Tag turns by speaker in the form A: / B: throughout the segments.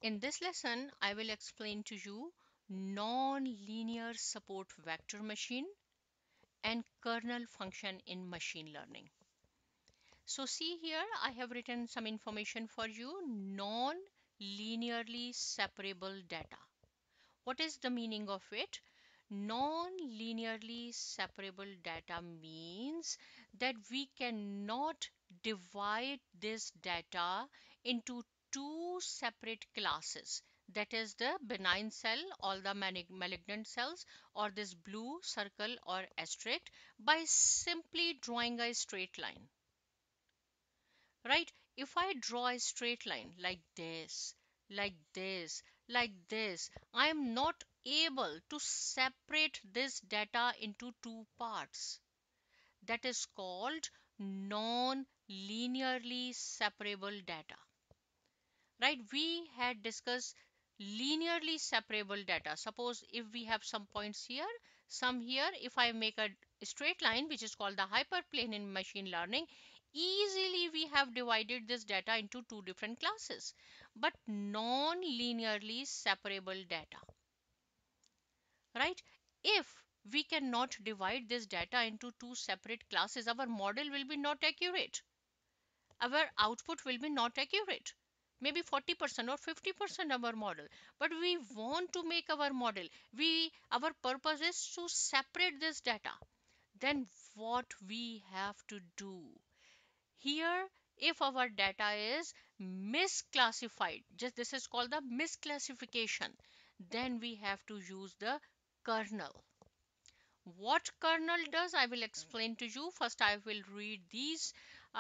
A: In this lesson, I will explain to you non-linear support vector machine and kernel function in machine learning. So see here, I have written some information for you. Non-linearly separable data. What is the meaning of it? Non-linearly separable data means that we cannot divide this data into two separate classes. That is the benign cell, all the malignant cells, or this blue circle or asterisk by simply drawing a straight line. Right? If I draw a straight line like this, like this, like this, I am not able to separate this data into two parts. That is called non-linearly separable data. Right? We had discussed linearly separable data. Suppose if we have some points here, some here, if I make a straight line, which is called the hyperplane in machine learning, easily we have divided this data into two different classes. But non-linearly separable data, right? If we cannot divide this data into two separate classes, our model will be not accurate. Our output will be not accurate, maybe 40% or 50% our model, but we want to make our model, our purpose is to separate this data. Then what we have to do here, if our data is misclassified, just this is called the misclassification, then we have to use the kernel. What kernel does, I will explain to you. First, I will read these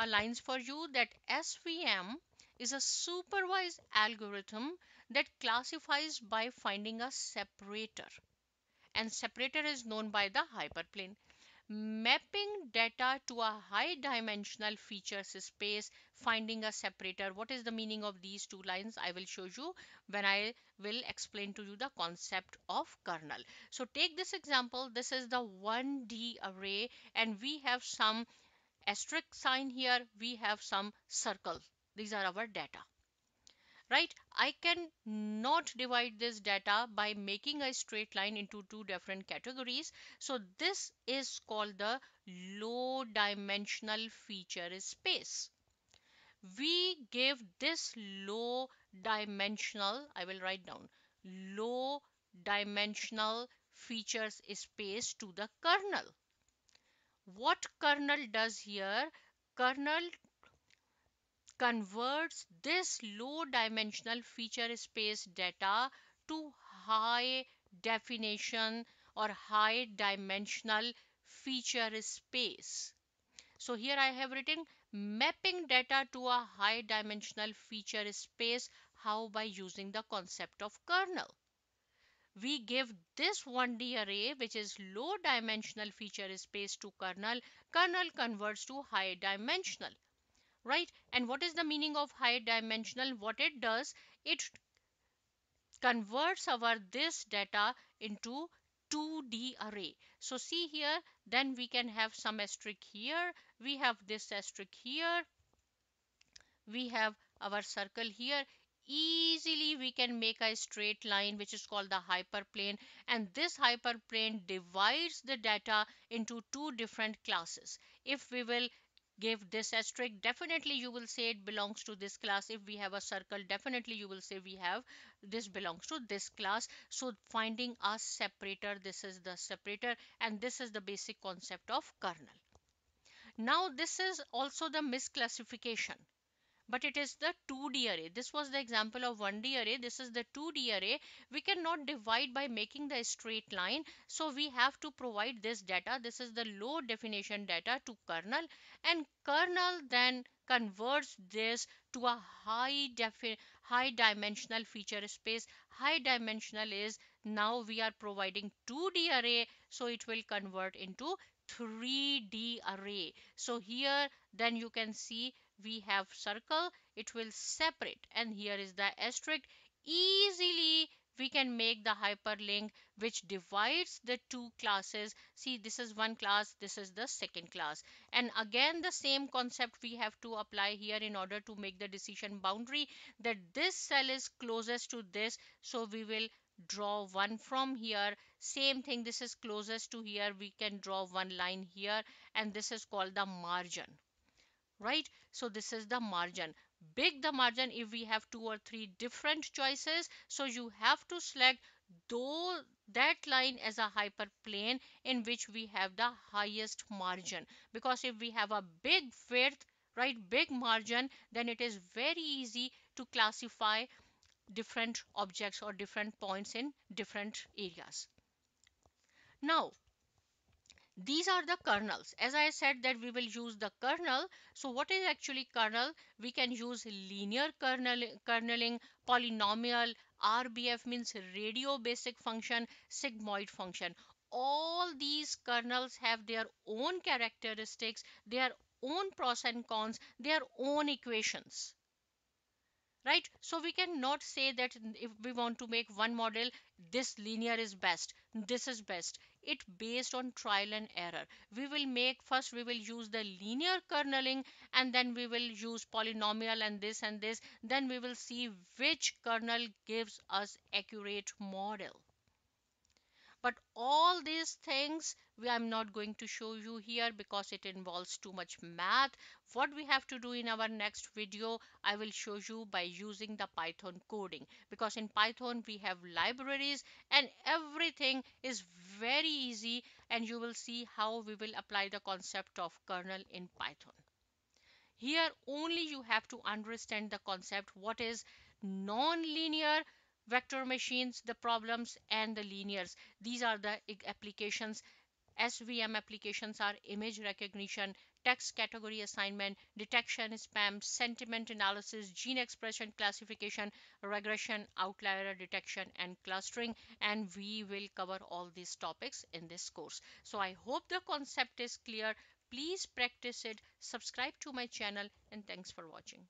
A: lines for you, that SVM is a supervised algorithm that classifies by finding a separator, and separator is known by the hyperplane. Mapping data to a high dimensional features space, finding a separator. What is the meaning of these two lines? I will show you when I will explain to you the concept of kernel. So take this example. This is the 1D array and we have some asterisk sign here. We have some circle. These are our data. Right? I can not divide this data by making a straight line into two different categories. So this is called the low dimensional feature space. We give this low dimensional, I will write down, low dimensional features space to the kernel. What kernel does here? Kernel converts this low dimensional feature space data to high definition or high dimensional feature space. So here I have written mapping data to a high dimensional feature space. How? By using the concept of kernel. We give this 1D array, which is low dimensional feature space, to kernel. Kernel converts to high dimensional. Right? And what is the meaning of high dimensional? What it does, it converts our this data into 2D array. So see here, then we can have some asterisk here, we have this asterisk here, we have our circle here. Easily we can make a straight line, which is called the hyperplane, and this hyperplane divides the data into two different classes. If we will give this asterisk, definitely you will say it belongs to this class. If we have a circle, definitely you will say we have this belongs to this class. So finding a separator, this is the separator, and this is the basic concept of kernel. Now this is also the misclassification, but it is the 2D array. This was the example of 1D array. This is the 2D array. We cannot divide by making the straight line. So we have to provide this data. This is the low definition data to kernel, and kernel then converts this to a high dimensional feature space. High dimensional is, now we are providing 2D array, so it will convert into 3D array. So here then you can see we have circle, it will separate, and here is the asterisk. Easily we can make the hyperlink which divides the two classes. See, this is one class, this is the second class. And again, the same concept we have to apply here in order to make the decision boundary, that this cell is closest to this. So we will draw one from here. Same thing, this is closest to here. We can draw one line here, and this is called the margin, right? So this is the margin. Big the margin if we have two or three different choices. So you have to select though that line as a hyperplane in which we have the highest margin, because if we have a big width, right, big margin, then it is very easy to classify different objects or different points in different areas. Now, these are the kernels. As I said that we will use the kernel. So what is actually kernel? We can use linear kerneling, polynomial, RBF means radio basic function, sigmoid function. All these kernels have their own characteristics, their own pros and cons, their own equations, right? So we cannot say that if we want to make one model, this linear is best, this is best. It based on trial and error. We will make, first we will use the linear kerneling, and then we will use polynomial and this, then we will see which kernel gives us accurate model. But all these things I'm not going to show you here because it involves too much math. What we have to do in our next video, I will show you by using the Python coding, because in Python we have libraries and everything is very easy, and you will see how we will apply the concept of kernel in Python. Here only you have to understand the concept, what is non-linear vector machines, the problems, and the linears. These are the applications. SVM applications are image recognition, text category assignment, detection, spam, sentiment analysis, gene expression classification, regression, outlier detection, and clustering. And we will cover all these topics in this course. So I hope the concept is clear. Please practice it, subscribe to my channel, and thanks for watching.